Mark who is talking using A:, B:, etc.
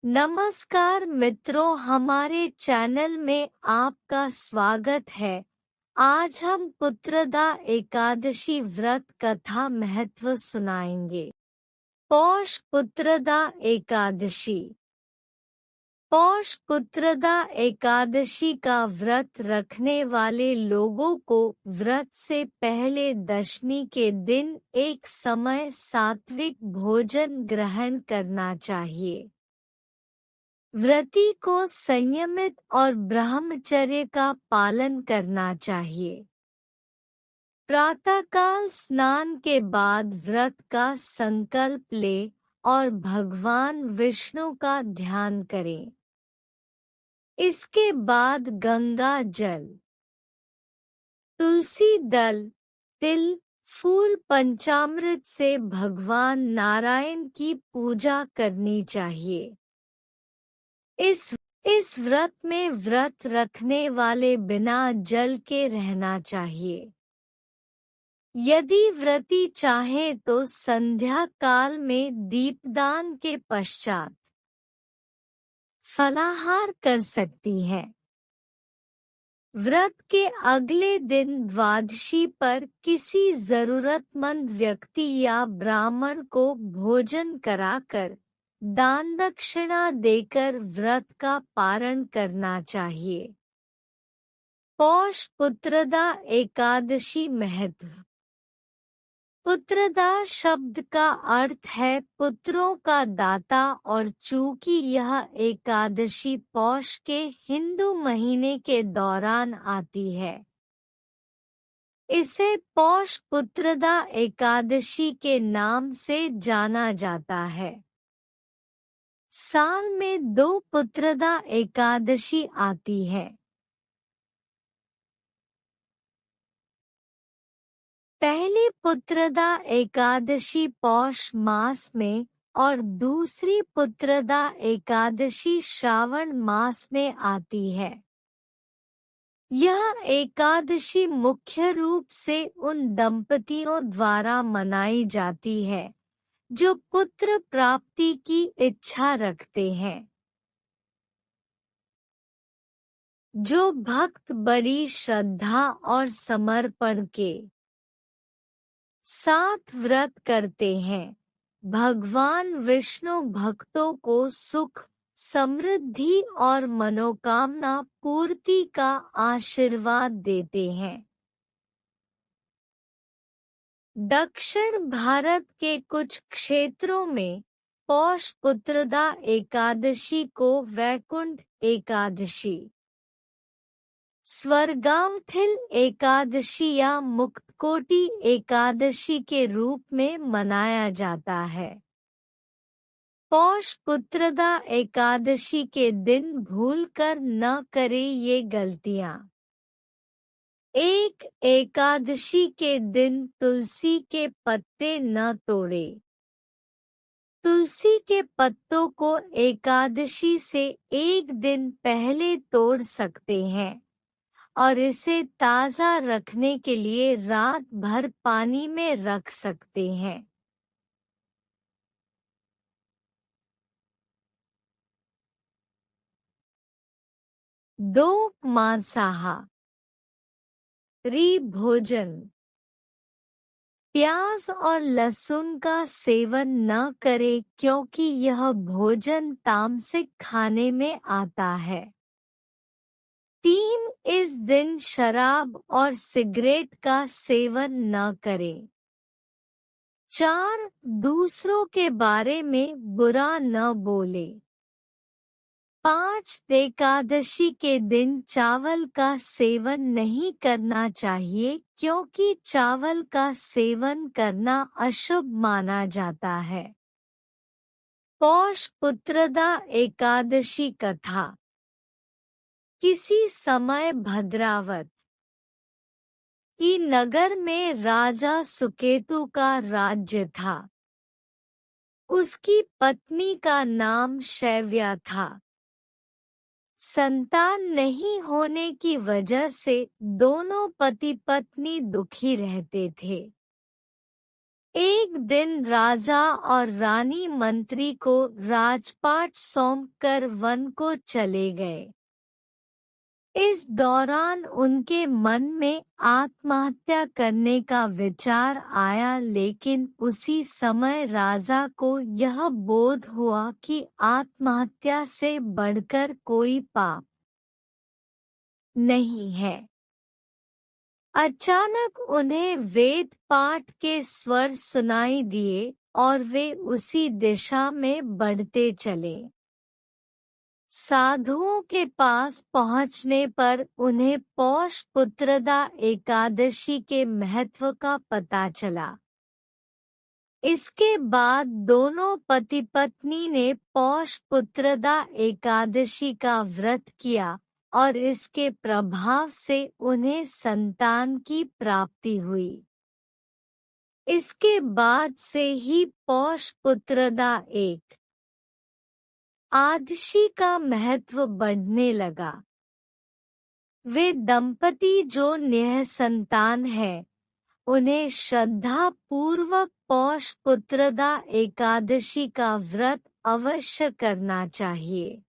A: नमस्कार मित्रों, हमारे चैनल में आपका स्वागत है। आज हम पुत्रदा एकादशी व्रत कथा महत्व सुनाएंगे। पौष पुत्रदा एकादशी। पौष पुत्रदा एकादशी का व्रत रखने वाले लोगों को व्रत से पहले दशमी के दिन एक समय सात्विक भोजन ग्रहण करना चाहिए। व्रती को संयमित और ब्रह्मचर्य का पालन करना चाहिए। प्रातःकाल स्नान के बाद व्रत का संकल्प ले और भगवान विष्णु का ध्यान करें। इसके बाद गंगा जल, तुलसी दल, तिल, फूल पंचामृत से भगवान नारायण की पूजा करनी चाहिए। इस व्रत में व्रत रखने वाले बिना जल के रहना चाहिए। यदि व्रती चाहे तो संध्या काल में दीपदान के पश्चात फलाहार कर सकती हैं। व्रत के अगले दिन द्वादशी पर किसी जरूरतमंद व्यक्ति या ब्राह्मण को भोजन कराकर दान दक्षिणा देकर व्रत का पारण करना चाहिए। पौष पुत्रदा एकादशी महत्व। पुत्रदा शब्द का अर्थ है पुत्रों का दाता, और चूंकि यह एकादशी पौष के हिंदू महीने के दौरान आती है, इसे पौष पुत्रदा एकादशी के नाम से जाना जाता है। साल में 2 पुत्रदा एकादशी आती है। पहली पुत्रदा एकादशी पौष मास में और दूसरी पुत्रदा एकादशी श्रावण मास में आती है। यह एकादशी मुख्य रूप से उन दंपतियों द्वारा मनाई जाती है जो पुत्र प्राप्ति की इच्छा रखते हैं। जो भक्त बड़ी श्रद्धा और समर्पण के साथ व्रत करते हैं, भगवान विष्णु भक्तों को सुख, समृद्धि और मनोकामना पूर्ति का आशीर्वाद देते हैं। दक्षिण भारत के कुछ क्षेत्रों में पौष पुत्रदा एकादशी को वैकुंठ एकादशी, स्वर्गावथिल एकादशी या मुक्तकोटि एकादशी के रूप में मनाया जाता है। पौष पुत्रदा एकादशी के दिन भूलकर न करें ये गलतियां। एक एकादशी के दिन तुलसी के पत्ते न तोड़े। तुलसी के पत्तों को एकादशी से एक दिन पहले तोड़ सकते हैं और इसे ताज़ा रखने के लिए रात भर पानी में रख सकते हैं। दो मांसाहारी भोजन। प्याज और लहसुन का सेवन न करें क्योंकि यह भोजन तामसिक खाने में आता है। 3 इस दिन शराब और सिगरेट का सेवन न करें। 4 दूसरों के बारे में बुरा न बोले। 5 एकादशी के दिन चावल का सेवन नहीं करना चाहिए क्योंकि चावल का सेवन करना अशुभ माना जाता है। पौष पुत्रदा एकादशी कथा। किसी समय भद्रावत की नगर में राजा सुकेतु का राज्य था। उसकी पत्नी का नाम शैव्या था। संतान नहीं होने की वजह से दोनों पति पत्नी दुखी रहते थे। एक दिन राजा और रानी मंत्री को राजपाट सौंपकर वन को चले गए। इस दौरान उनके मन में आत्महत्या करने का विचार आया, लेकिन उसी समय राजा को यह बोध हुआ कि आत्महत्या से बढ़कर कोई पाप नहीं है। अचानक उन्हें वेद पाठ के स्वर सुनाई दिए और वे उसी दिशा में बढ़ते चले। साधुओं के पास पहुंचने पर उन्हें पौष पुत्रदा एकादशी के महत्व का पता चला। इसके बाद दोनों पति पत्नी ने पौष पुत्रदा एकादशी का व्रत किया और इसके प्रभाव से उन्हें संतान की प्राप्ति हुई। इसके बाद से ही पौष पुत्रदा एक आदशी का महत्व बढ़ने लगा। वे दंपति जो निःसंतान हैं, उन्हें श्रद्धा पूर्वक पौष पुत्रदा एकादशी का व्रत अवश्य करना चाहिए।